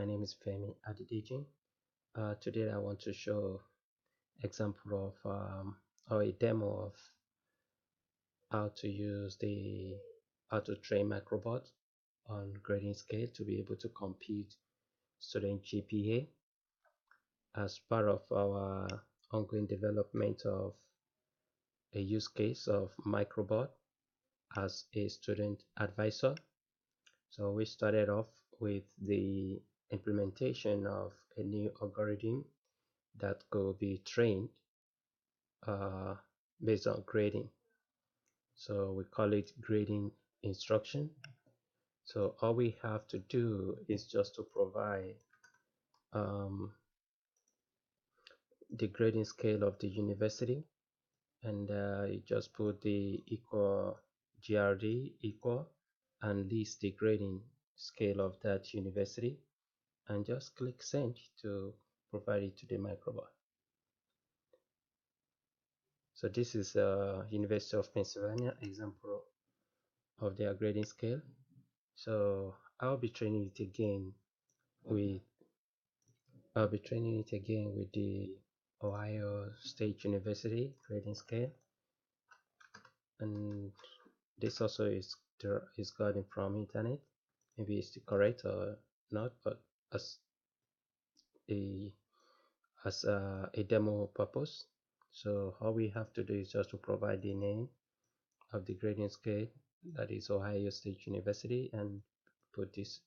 my name is Femi Adidijin. Today I want to show example of or a demo of how to use how to train Microbot on grading scale to be able to compute student GPA as part of our ongoing development of a use case of Microbot as a student advisor. So we started off with the implementation of a new algorithm that could be trained based on grading. So we call it grading instruction. So all we have to do is just to provide the grading scale of the university, and you just put the equal GRD equal and list the grading scale of that university, and just click send to provide it to the Microbot. So this is University of Pennsylvania example of their grading scale. So I'll be training it again with the Ohio State University grading scale, and this also is gotten from internet. Maybe it's correct or not, but as a demo purpose. So all we have to do is just to provide the name of the grading scale, that is Ohio State University, and put this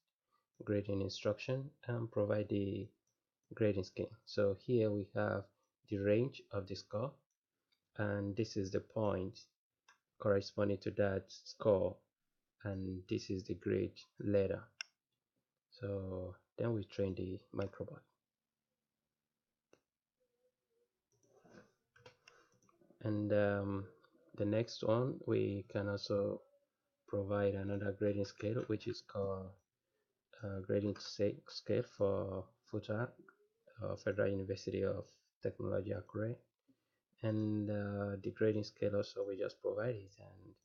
grading instruction and provide the grading scheme. So here we have the range of the score, and this is the point corresponding to that score, and this is the grade letter. So then we train the Microbot. And the next one, we can also provide another grading scale, which is called grading scale for FUTA, Federal University of Technology Akure. And the grading scale also, we just provide it, and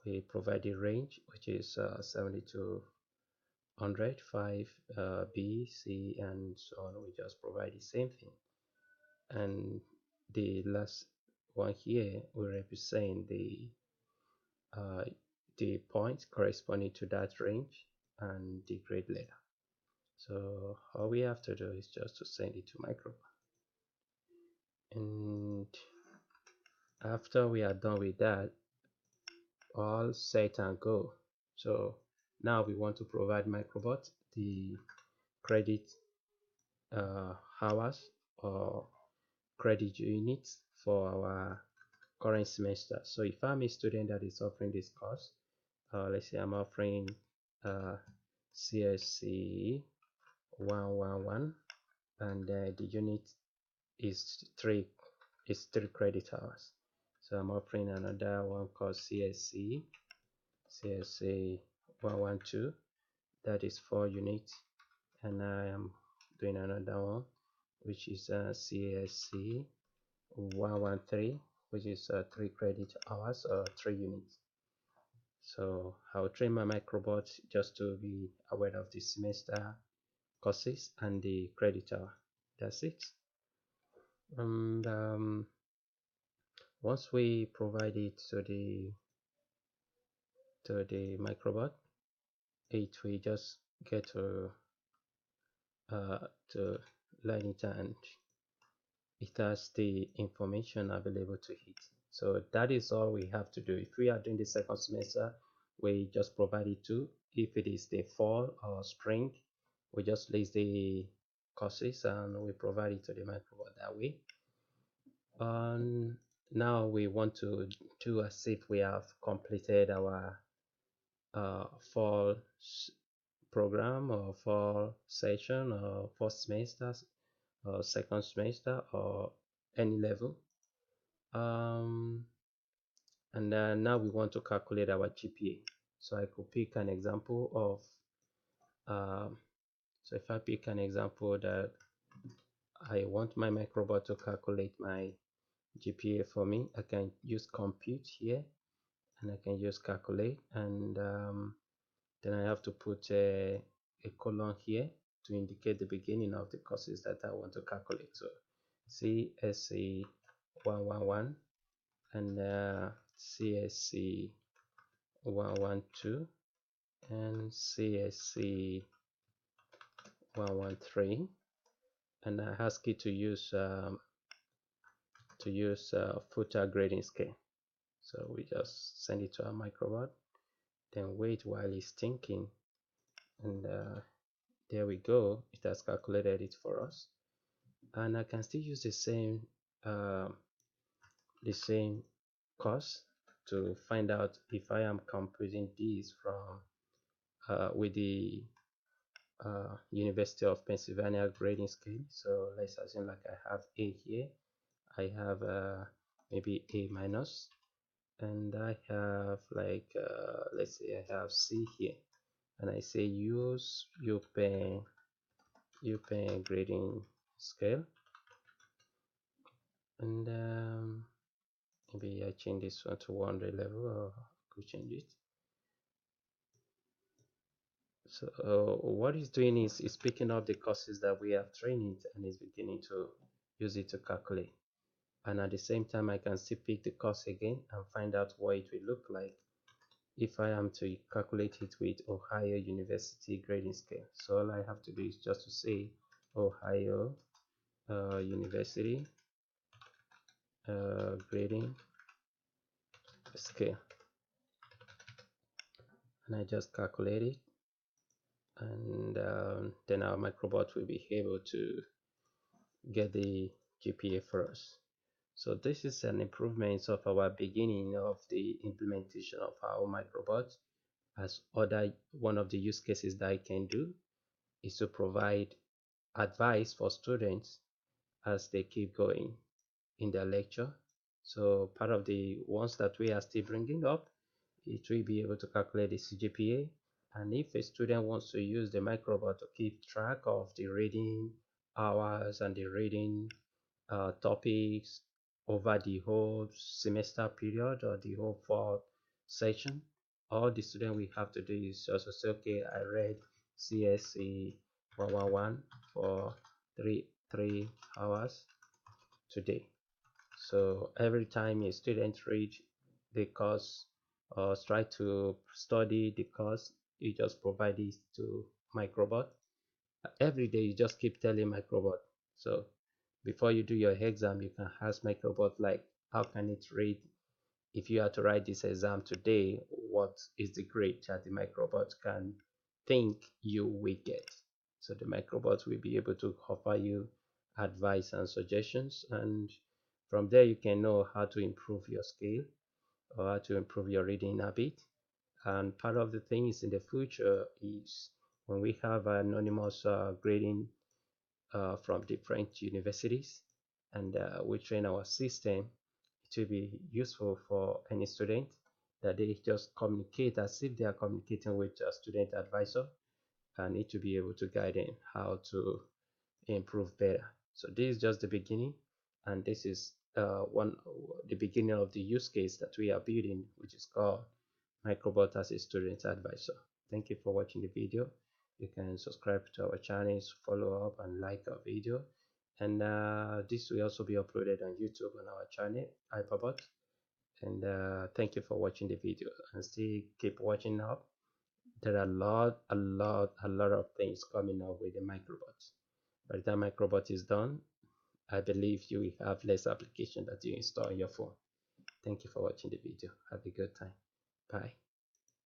we provide the range, which is 70 to 100, 5, B, C, and so on. We just provide the same thing. And the last one here will represent the points corresponding to that range and the grade letter. So all we have to do is just to send it to Microbot. And after we are done with that, all set and go. So now we want to provide Microbot the credit hours or credit units for our current semester. So if I'm a student that is offering this course, let's say I'm offering CSC 111, and the unit is three credit hours. So I'm offering another one called CSC 112, that is 4 units, and I am doing another one which is CSC 113, which is 3 credit hours or 3 units. So I'll train my Microbot just to be aware of the semester courses and the credit hour. That's it. And once we provide it to the Microbot, it will just get to learn it, and it has the information available to it. So that is all we have to do. If we are doing the second semester, we just provide it to. If it is the fall or spring, we just list the courses and we provide it to the Microbot that way. Now we want to do as if we have completed our fall program or fall session or first semesters or second semester or any level. And now we want to calculate our GPA. So I could pick an example of so if I pick an example that I want my Microbot to calculate my GPA for me, I can use compute here, and I can use calculate, and then I have to put a colon here to indicate the beginning of the courses that I want to calculate. So CSC 111 and CSC 112 and CSC 113, and I ask you to use footer grading scale. So we just send it to our Microbot, then wait while it's thinking, and there we go. It has calculated it for us, and I can still use uh, the same course to find out if I am computing this from with the University of Pennsylvania grading scale. So let's assume like I have A here, I have maybe A minus, and I have like let's say I have C here, and I say use UPenn grading scale, and maybe I change this one to 100 level, or I could change it. So what it's doing is it's picking up the courses that we have trained and is beginning to use it to calculate. And at the same time, I can still pick the course again and find out what it will look like if I am to calculate it with Ohio University grading scale. So all I have to do is just to say Ohio University grading scale, and I just calculate it, and then our Microbot will be able to get the GPA for us. So this is an improvement of our beginning of the implementation of our Microbot. As one of the use cases that I can do is to provide advice for students as they keep going in their lecture. So part of the ones that we are still bringing up, it will be able to calculate the CGPA. And if a student wants to use the Microbot to keep track of the reading hours and the reading topics over the whole semester period or the whole fall section, all the student will have to do is just to say, okay, I read CSC 111 for three hours today. So every time a student read the course or try to study the course, you just provide it to Microbot. Every day you just keep telling Microbot. So before you do your exam, you can ask Microbot like, how can it read? If you are to write this exam today, what is the grade that the Microbot can think you will get? So the Microbot will be able to offer you advice and suggestions, and from there you can know how to improve your skill or how to improve your reading habit. And part of the things in the future is when we have anonymous grading from different universities, and we train our system, it will be useful for any student that they just communicate as if they are communicating with a student advisor, and it will be able to guide them how to improve better. So this is just the beginning, and this is the beginning of the use case that we are building, which is called Microbot as a student advisor. Thank you for watching the video. You can subscribe to our channels, follow up, and like our video. And this will also be uploaded on YouTube on our channel, Aipalbot. And thank you for watching the video, and still keep watching up. There are a lot of things coming up with the Microbot. By the time Microbot is done, I believe you will have less application that you install on your phone. Thank you for watching the video. Have a good time. Bye.